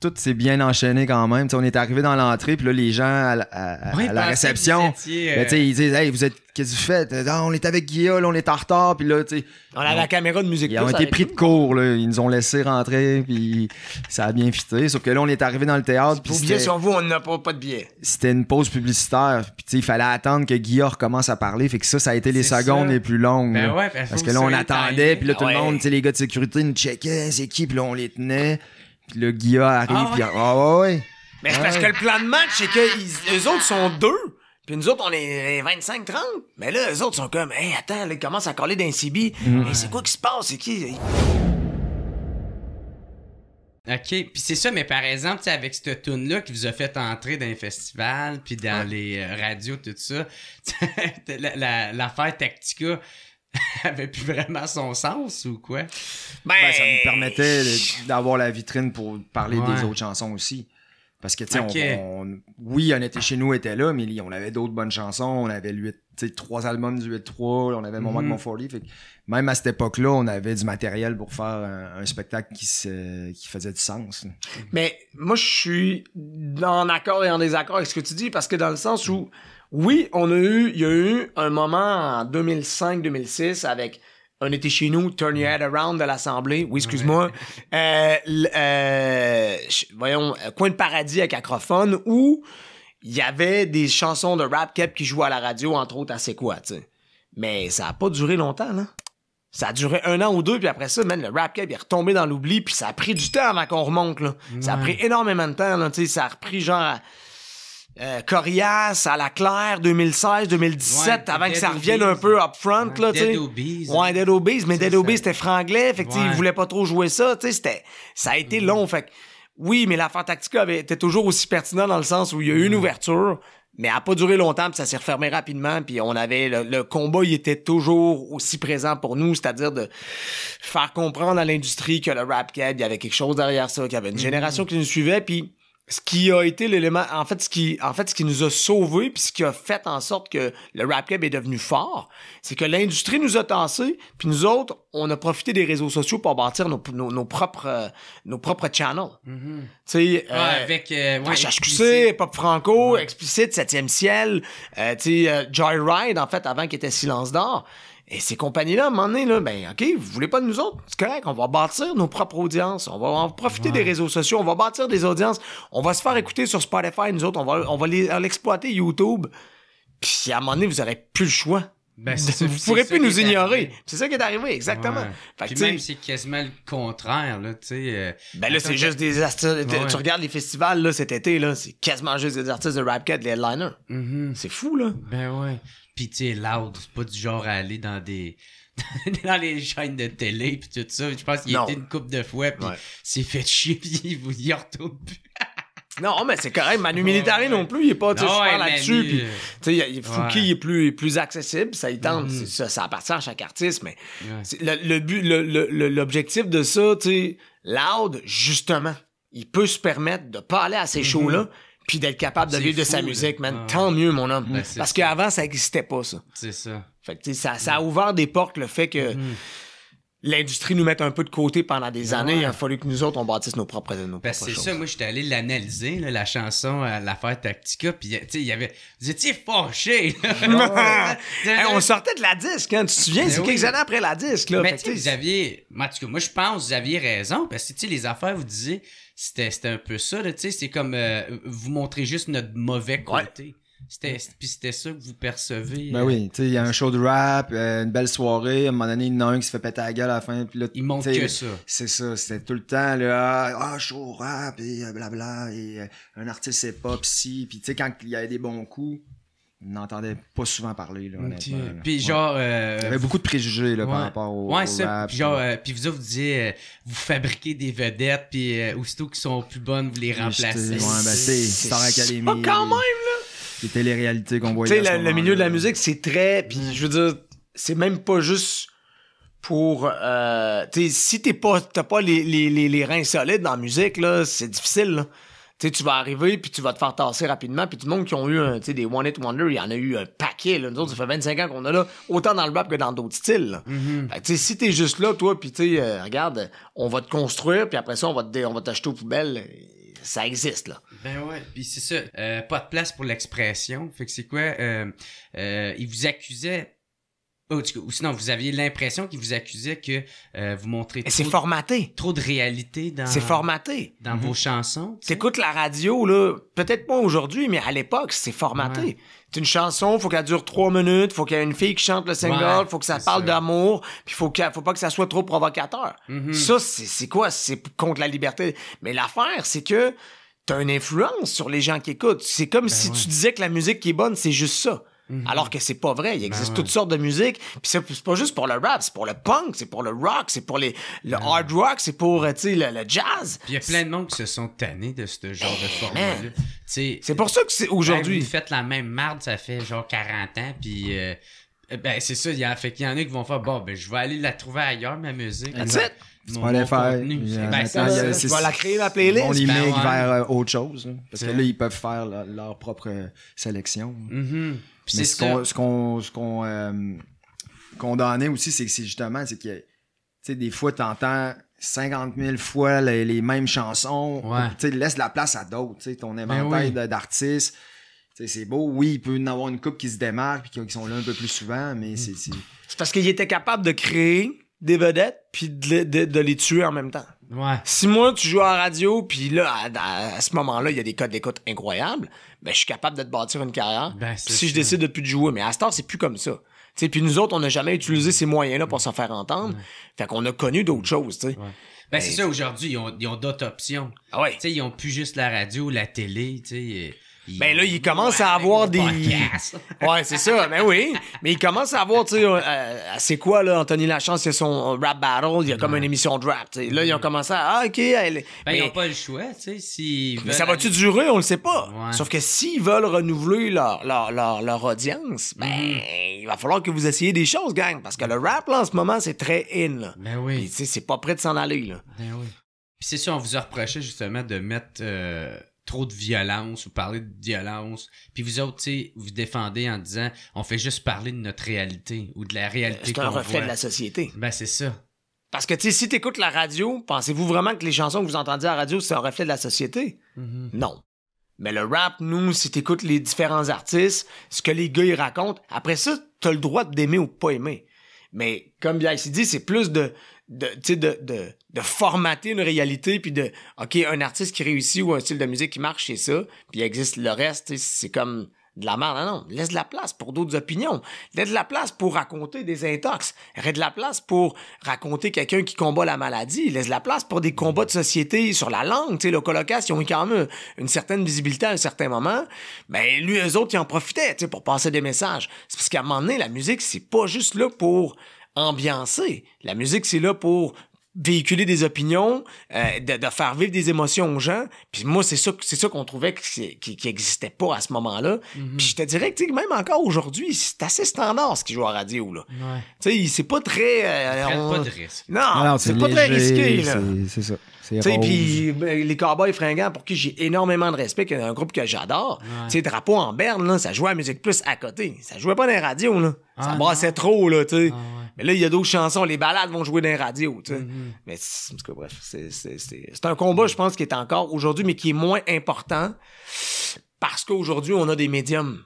tout s'est bien enchaîné quand même. T'sais, on est arrivé dans l'entrée, puis là, les gens à la réception, ben, ils disent « Hey, qu'est-ce que vous faites? Ah, on est avec Guilla, là, on est en retard. » Puis là, on avait la caméra de musique. Ils ont été pris de court, là. Ils nous ont laissé rentrer, puis ça a bien fité. Sauf que là, on est arrivé dans le théâtre. Pour billets sur vous, on n'a pas de billets. C'était une pause publicitaire. Puis il fallait attendre que Guilla recommence à parler. Fait que ça a été les secondes les plus longues. Ben ouais, parce que là, on attendait, puis là, tout le monde, les gars de sécurité nous checkaient, c'est qui, puis là, on les tenait. Puis là, Guilla arrive, puis ouais. Mais c'est parce que le plan de match, c'est que eux autres sont 2, puis nous autres, on est 25-30. Mais là, eux autres sont comme, hey, attends, là, ils commencent à coller d'un CB. Hey, c'est quoi qui se passe? C'est qui? OK, puis c'est ça, mais par exemple, avec cette tune-là qui vous a fait entrer dans les festivals, puis dans les radios, tout ça, l'affaire Tactica avait plus vraiment son sens ou quoi? Ben, ça nous permettait d'avoir la vitrine pour parler des autres chansons aussi. Parce que, tu sais, oui, On était chez nous était là, mais on avait d'autres bonnes chansons. On avait 3 albums du 8-3, on avait Mon Mac, Mon 40. Fait que même à cette époque-là, on avait du matériel pour faire un spectacle qui faisait du sens. Mais moi, je suis en accord et en désaccord avec ce que tu dis, parce que dans le sens où, oui, il y a eu un moment en 2005-2006 avec On était chez nous, Turn Your Head Around de l'Assemblée. Oui, excuse-moi. Voyons, Coin de Paradis avec Acrophone, où il y avait des chansons de rap cap qui jouaient à la radio, entre autres à C'est quoi, tu sais. Mais ça a pas duré longtemps, là. Ça a duré 1 an ou 2, puis après ça, le rap cap est retombé dans l'oubli, puis ça a pris du temps avant qu'on remonte, là. Ça a pris énormément de temps, là, tu sais. Ça a repris genre Corias, à la Claire, 2016, 2017, avant que ça revienne un peu up front, là, tu sais. Dead Obies. Ouais, Dead Obies, mais Dead Obies, c'était franglais, fait que, ils voulaient pas trop jouer ça, tu sais, ça a été long, fait que, oui, mais l'affaire Tactica était toujours aussi pertinent dans le sens où il y a eu une ouverture, mais elle a pas duré longtemps, puis ça s'est refermé rapidement, puis on avait, le combat, il était toujours aussi présent pour nous, c'est-à-dire de faire comprendre à l'industrie que le rap cab, il y avait quelque chose derrière ça, qu'il y avait une génération qui nous suivait, puis ce qui a été l'élément, en fait, ce qui nous a sauvés, puis ce qui a fait en sorte que le rap club est devenu fort, c'est que l'industrie nous a tassés, puis nous autres, on a profité des réseaux sociaux pour bâtir nos propres channels. Tu sais, avec HQC, Pop Franco, Explicite, 7e ciel, tu sais, Joyride, en fait, avant qu'il était Silence d'or. Et ces compagnies-là, à un moment donné, là, ben, OK, vous voulez pas de nous autres? C'est correct, on va bâtir nos propres audiences. On va profiter des réseaux sociaux, on va bâtir des audiences. On va se faire écouter sur Spotify, nous autres, on va l'exploiter YouTube. Puis à un moment donné, vous aurez plus le choix. Ben, vous pourrez plus nous ignorer. C'est ça qui est arrivé, exactement. Fait puis que, même, c'est quasiment le contraire, là, tu sais. Ben là, c'est juste des artistes. Tu regardes les festivals, là, cet été, là, c'est quasiment juste des artistes de rap cat, les headliners. C'est fou, là. Ben ouais. Pis tu sais, Loud, c'est pas du genre à aller dans des dans les chaînes de télé pis tout ça. Je pense qu'il était une couple de fois pis s'est fait chier pis il retourne plus. Non, mais c'est correct. Manu Militari non plus, il est pas super là-dessus. Pis, tu sais, Fouki il est plus accessible, ça il tente. Ça appartient à chaque artiste, mais le but, l'objectif de ça, tu sais, Loud, justement, il peut se permettre de pas aller à ces shows-là. Puis d'être capable de vivre de sa musique, man. Tant mieux, mon homme. Ben, parce qu'avant, ça n'existait pas, ça. C'est ça. Fait que, ça a ouvert des portes, le fait que l'industrie nous mette un peu de côté pendant des années. Il a fallu que nous autres, on bâtisse nos propres c'est choses. ça, moi, j'étais allé l'analyser, là, la chanson l'affaire Tactica, puis, tu sais, il y avait... Vous étiez fâchés, on sortait de la disque, hein. Tu te souviens? C'est quelques années après la disque, là. Mais tu sais, vous aviez... En tout cas, moi, je pense que vous aviez raison, parce que, tu sais, les affaires, vous disiez... C'était un peu ça, tu sais, c'est comme vous montrez juste notre mauvais côté. Puis c'était ça que vous percevez. Ben oui, tu sais, il y a un show de rap, une belle soirée, à un moment donné, il y en a un qui se fait péter la gueule à la fin, puis là... Il montre que ça. C'est ça, c'était tout le temps, là, show rap, et blabla, et un artiste hip-hop, si, puis tu sais, quand il y avait des bons coups, on n'entendait pas souvent parler, là, honnêtement. Puis genre... il y avait beaucoup de préjugés, là, par rapport au rap. Puis genre, puis vous disiez, vous fabriquez des vedettes, puis aussitôt qu'ils sont plus bonnes, vous les remplacez. Ouais, ben c'est Star Academy. Pas quand même, là! C'était les réalités qu'on voyait. Tu sais, le milieu de la musique, c'est très... Puis je veux dire, c'est même pas juste pour... tu sais, si t'as pas les reins solides dans la musique, là, c'est difficile, là. Tu sais, tu vas arriver, puis tu vas te faire tasser rapidement, puis tout le monde qui ont eu des One Hit Wonder, il y en a eu un paquet, là. Nous autres, ça fait 25 ans qu'on a là, autant dans le rap que dans d'autres styles, là. Fait que, tu sais, si t'es juste là, toi, puis tu sais, regarde, on va te construire, puis après ça, on va t'acheter aux poubelles. ça existe, là. Ben ouais, puis c'est ça. Pas de place pour l'expression. Fait que c'est quoi? Il vous accusait... ou sinon, vous aviez l'impression qu'il vous accusait que vous montrez c'est formaté. Trop de réalité dans... C'est formaté. Dans vos chansons. T'écoutes la radio, là, peut-être pas aujourd'hui, mais à l'époque, c'est formaté. Ouais. C'est une chanson, faut qu'elle dure 3 minutes, faut qu'il y ait une fille qui chante le single, faut que ça parle d'amour, puis faut pas que ça soit trop provocateur. Ça, c'est quoi? C'est contre la liberté. Mais l'affaire, c'est que t'as une influence sur les gens qui écoutent. C'est comme si tu disais que la musique qui est bonne, c'est juste ça. Alors que c'est pas vrai. Il existe toutes sortes de musique. Puis c'est pas juste pour le rap, c'est pour le punk, c'est pour le rock, c'est pour le hard rock, c'est pour le jazz. Puis il y a plein de monde qui se sont tannés de ce genre de format-là. C'est pour ça que c'est aujourd'hui. Vous faites la même marde, ça fait genre 40 ans. Puis ben c'est ça. Il y en a qui vont faire bon, ben je vais aller la trouver ailleurs, ma musique. That's it. Tu vas aller faire. Tu vas la créer, ma playlist. On les met vers autre chose. Hein, parce que là, ils peuvent faire leur propre sélection. Mais ce qu'on condamnait aussi, c'est justement, c'est que, tu sais, des fois, t'entends 50 000 fois les mêmes chansons. Tu sais, laisse la place à d'autres. Tu sais, ton inventaire d'artistes, tu sais, c'est beau. Oui, il peut y en avoir une couple qui se démarque puis qui sont là un peu plus souvent, mais c'est... C'est parce qu'il était capable de créer des vedettes puis de les tuer en même temps. Ouais. Si moi, tu joues à la radio, puis là, à ce moment-là, il y a des codes d'écoute incroyables, ben je suis capable de te bâtir une carrière. Si je décide de plus de jouer. Mais à cette heure, c'est plus comme ça. T'sais, puis nous autres, on n'a jamais utilisé ces moyens-là pour s'en faire entendre. Fait qu'on a connu d'autres choses, tu sais. Ben c'est ça, aujourd'hui, ils ont d'autres options. Ah ouais. T'sais, ils ont plus juste la radio, la télé, tu sais. Ben là, ils commencent à avoir des... Ouais, c'est ça, ben oui. Mais ils commencent à avoir, tu sais, c'est quoi, là, Anthony Lachance, il y a son rap battle, il y a comme une émission de rap, tu sais. Là, ils ont commencé à, OK, ben, ils n'ont pas le choix, tu sais, mais ça va-tu durer? On le sait pas. Ouais. Sauf que s'ils veulent renouveler leur audience, ben, il va falloir que vous essayiez des choses, gang, parce que le rap, là, en ce moment, c'est très in, là. Ben oui. Puis, tu sais, c'est pas prêt de s'en aller, là. Ben oui. Puis c'est ça, on vous a reproché, justement, de mettre... trop de violence ou parler de violence. Puis vous autres, tu sais, vous défendez en disant on fait juste parler de notre réalité ou de la réalité qu'on voit. C'est un reflet de la société. Ben, c'est ça. Parce que, tu sais, si t'écoutes la radio, pensez-vous vraiment que les chansons que vous entendiez à la radio, c'est un reflet de la société? Non. Mais le rap, nous, si t'écoutes les différents artistes, ce que les gars, ils racontent, après ça, t'as le droit d'aimer ou de pas aimer. Mais, comme bien ici dit, c'est plus de formater une réalité puis de OK, un artiste qui réussit ou un style de musique qui marche, c'est ça, puis il existe le reste, c'est comme de la merde. Non, laisse de la place pour d'autres opinions. Laisse de la place pour raconter des intox. Laisse de la place pour raconter quelqu'un qui combat la maladie. Laisse de la place pour des combats de société sur la langue. Tu sais, le colocasse, ils ont eu quand même une certaine visibilité à un certain moment. Ben, eux autres, ils en profitaient, tu sais, pour passer des messages. C'est parce qu'à un moment donné, la musique, c'est pas juste là pour ambiancer. La musique, c'est là pour véhiculer des opinions, de faire vivre des émotions aux gens. Puis moi, c'est ça qu'on trouvait qui existait pas à ce moment-là. Puis je te dirais que même encore aujourd'hui, c'est assez standard ce qui joue à radio, là. Ouais. Tu sais, c'est pas très... pas de risque. Non, c'est pas très risqué, là. C'est ça. Tu sais, puis les Cowboys fringants, pour qui j'ai énormément de respect, qui est un groupe que j'adore. Tu sais, Drapeau en Berne, là, ça jouait à Musique Plus à côté. Ça jouait pas dans les radios, là. Ça brassait trop, là, tu sais. Mais là, il y a d'autres chansons. Les ballades vont jouer dans les radios, tu sais. Mais, en tout cas, bref, c'est un combat, je pense, qui est encore aujourd'hui, mais qui est moins important parce qu'aujourd'hui, on a des médiums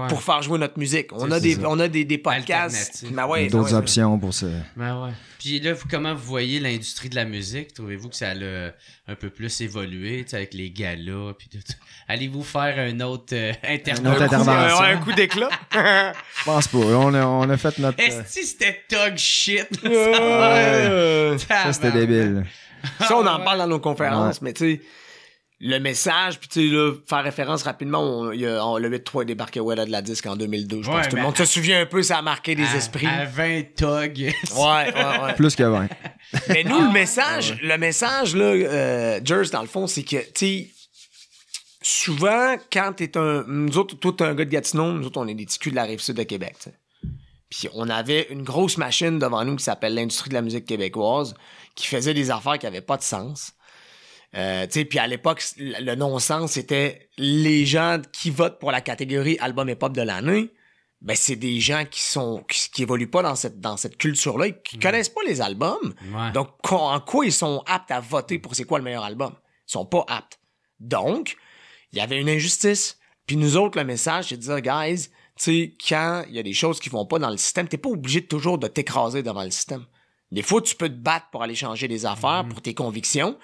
pour faire jouer notre musique. On a des podcasts. D'autres options pour ça. Ben ouais. Puis là, comment vous voyez l'industrie de la musique? Trouvez-vous que ça a un peu plus évolué, avec les galas puis tout ça? Allez-vous faire un autre intervention? Un coup d'éclat? Je pense pas. On a fait notre... Est-ce que c'était dog shit? Ça, c'était débile. Ça, on en parle dans nos conférences, mais tu sais... Le message, puis tu sais, là, faire référence rapidement, le 8-3 est débarqué de la disque en 2002. Je pense que tout le monde se souvient un peu, ça a marqué des esprits. À 20 togs. Ouais. Plus que 20. Mais nous, le message, là, Jers, dans le fond, c'est que, tu sais, souvent, quand nous autres, toi, t'es un gars de Gatineau, nous autres, on est des petits culs de la Rive-Sud de Québec, tu sais. Puis on avait une grosse machine devant nous qui s'appelle l'industrie de la musique québécoise, qui faisait des affaires qui avaient pas de sens. Puis à l'époque, le non-sens, c'était les gens qui votent pour la catégorie album hip-hop de l'année. Ben, c'est des gens qui évoluent pas dans cette culture-là, qui connaissent pas les albums. Ouais. Donc, en quoi ils sont aptes à voter pour c'est quoi le meilleur album? Ils sont pas aptes. Donc, il y avait une injustice. Puis nous autres, le message, c'est de dire, guys, tu sais, quand il y a des choses qui vont pas dans le système, t'es pas obligé toujours de t'écraser devant le système. Des fois, tu peux te battre pour aller changer des affaires, pour tes convictions.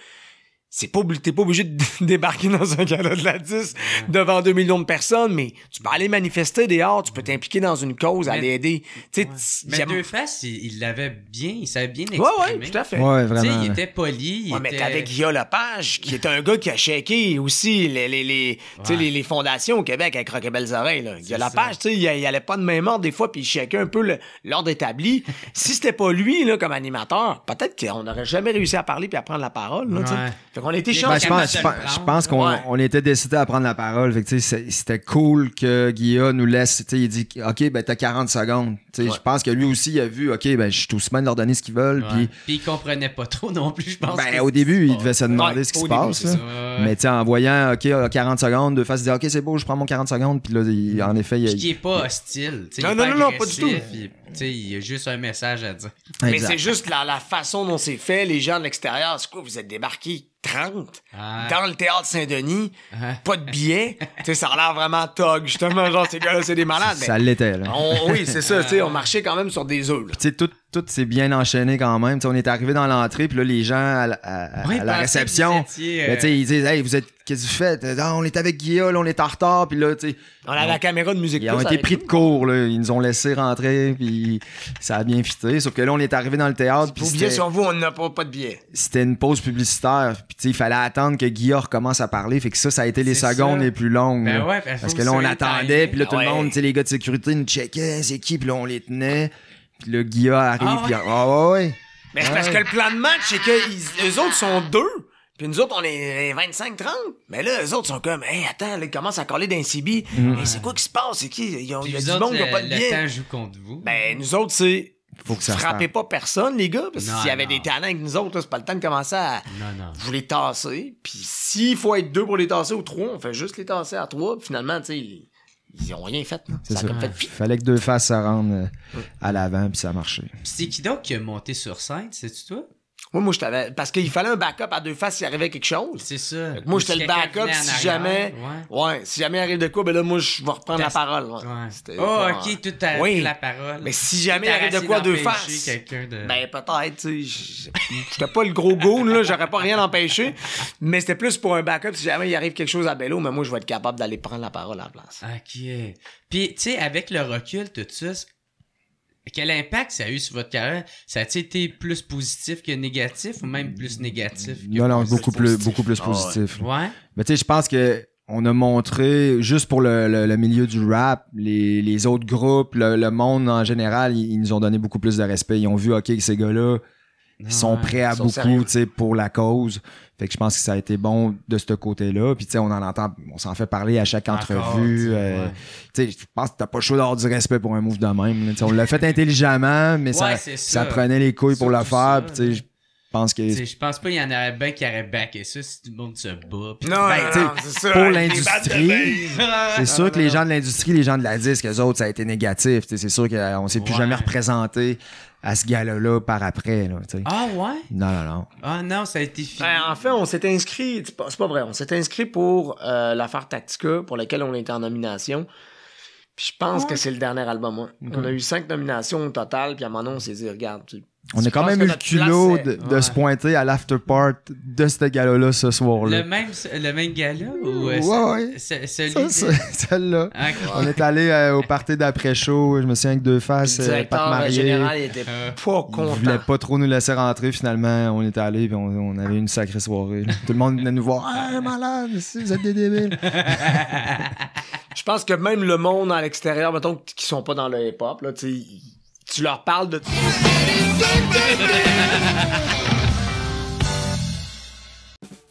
T'es pas obligé de débarquer dans un gala de la 10 devant 2 millions de personnes, mais tu peux aller manifester dehors, tu peux t'impliquer dans une cause, aller aider. Mais Deux Faces, il l'avait bien, il savait bien exprimer. Ouais, tout à fait. Ouais, vraiment. Il était poli. Mais t'avais Guillaume Lepage, qui est un gars qui a shaké aussi les fondations au Québec avec Rock et Belles Oreilles. Là. Guillaume Lepage, il allait pas de main morte des fois, puis il shakait un peu l'ordre établi. Si c'était pas lui là, comme animateur, peut-être qu'on n'aurait jamais réussi à parler puis à prendre la parole. Là, fait qu'on a été chanceux. Je pense qu'on était décidé à prendre la parole. Fait que, c'était cool que Guilla nous laisse. Il dit OK, ben t'as 40 secondes. Je pense que lui aussi il a vu OK, ben je suis tout semaine de leur donner ce qu'ils veulent. Puis il comprenait pas trop non plus, je pense. Ben au début, il devait se demander ce qui se passe. Mais en voyant OK, 40 secondes, Deux Faces, il dit OK, c'est beau, je prends mon 40 secondes. Puis là, en effet, il est pas hostile. Non, pas du tout. Il y a juste un message à dire. Mais c'est juste la façon dont c'est fait, les gens de l'extérieur. C'est quoi, vous êtes débarqués 30 dans le théâtre Saint-Denis, pas de billets. Ça a l'air vraiment tog, justement. Genre, ces gars-là, c'est des malades. Ça l'était, là. Oui, c'est ça. On marchait quand même sur des œufs. Tout s'est bien enchaîné quand même. On est arrivé dans l'entrée, puis là, les gens à la réception, ils disent Hey, vous êtes, qu'est-ce que vous faites? On est avec Guilla, là, on est en retard, puis là, on a la caméra de musique. Ils ont été pris de court, là. Ils nous ont laissé rentrer, puis ça a bien fité. Sauf que là, on est arrivé dans le théâtre. Pour billets sur vous, on n'a pas de billets. C'était une pause publicitaire, puis il fallait attendre que Guilla recommence à parler. Fait que ça a été les secondes les plus longues. Ben ouais, parce que là, on attendait, puis là, tout le monde, les gars de sécurité nous checkaient, c'est qui, puis là, on les tenait. Puis là, Guilla arrive, puis Mais c'est parce que le plan de match, c'est que eux autres sont 2. Puis nous autres, on est 25-30. Mais là, eux autres sont comme, hey, attends, là, ils commencent à coller d'un CB. Hey, c'est quoi qui se passe? C'est qui? Il y a du monde qui n'a pas de billet. Le temps joue contre vous. Ben, nous autres, faut que ça frappez pas personne, les gars. Parce que s'il y avait des talents avec nous autres, là, c'est pas le temps de commencer à vous les tasser. Puis s'il faut être 2 pour les tasser ou 3, on fait juste les tasser à 3. Puis finalement, tu sais, ils ont rien fait. C'est ça. Fallait que Deux Faces se rendent à l'avant, puis ça a marché. C'est qui donc qui a monté sur scène? C'est-tu toi? Moi, je t'avais. Parce qu'il fallait un backup à Deux Faces s'il arrivait quelque chose. C'est ça. Moi, j'étais le backup si jamais. Ouais, si jamais il arrive de quoi, ben là, moi, je vais reprendre la parole. OK, tout a pris la parole. Mais si jamais il arrive de quoi, Deux Faces. Ben, peut-être, tu sais. J'étais pas le gros goon, là. J'aurais pas rien empêché. Mais c'était plus pour un backup si jamais il arrive quelque chose à Bello, mais moi, je vais être capable d'aller prendre la parole à la place. OK. Puis, tu sais, avec le recul, tout ça, quel impact ça a eu sur votre carrière? Ça a-t-il été plus positif que négatif ou même plus négatif? Non, beaucoup plus positif. Ouais. Mais tu sais, je pense que on a montré, juste pour le milieu du rap, les autres groupes, le monde en général, ils nous ont donné beaucoup plus de respect. Ils ont vu, OK, ces gars-là, ils sont prêts à beaucoup, tu sais, pour la cause. Fait que je pense que ça a été bon de ce côté-là. Puis tu sais, on s'en fait parler à chaque entrevue. Tu sais, je pense que t'as pas le choix d'avoir du respect pour un move de même. Là. On l'a fait intelligemment, mais ça prenait les couilles pour le faire. Puis tu sais, je pense que... Je pense pas qu'il y en aurait bien qui aurait backé ça si tout le monde se bat. Non, c'est ça. Pour l'industrie, c'est sûr que les gens de l'industrie, les gens de la disque, eux autres, ça a été négatif. C'est sûr qu'on s'est plus jamais représenté à ce gala-là par après. Là, ah ouais? Non. Ah non, ça a été fini. En fait, on s'est inscrit, c'est pas vrai, on s'est inscrit pour l'affaire Tactica, pour laquelle on était en nomination. Puis je pense que c'est le dernier album. On a eu 5 nominations au total, puis à un moment donné, on s'est dit, regarde... On a quand même eu le culot de se pointer à l'afterpart de ce gala-là ce soir-là. Le même gala? Ou ouais. Celle-là. Okay. On est allé au party d'après-show. Je me souviens avec Deux Faces. Le directeur général il était pas content. Il voulait pas trop nous laisser rentrer. Finalement, on est allé et on avait une sacrée soirée. Tout le monde venait nous voir. Ah, malade, vous êtes des débiles. Je pense que même le monde à l'extérieur, mettons, qui sont pas dans le hip-hop, là, tu leur parles de...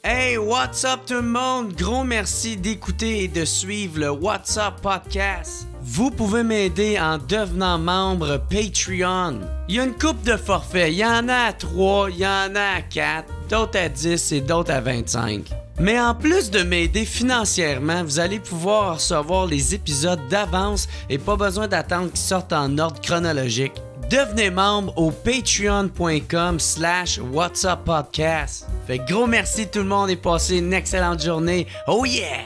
Hey, what's up tout le monde? Gros merci d'écouter et de suivre le What's Up Podcast. Vous pouvez m'aider en devenant membre Patreon. Il y a une couple de forfaits. Il y en a à 3, il y en a à 4, d'autres à 10 et d'autres à 25. Mais en plus de m'aider financièrement, vous allez pouvoir recevoir les épisodes d'avance et pas besoin d'attendre qu'ils sortent en ordre chronologique. devenez membre au patreon.com/whatsuppodcast. Fait gros merci tout le monde et passez une excellente journée. Oh yeah!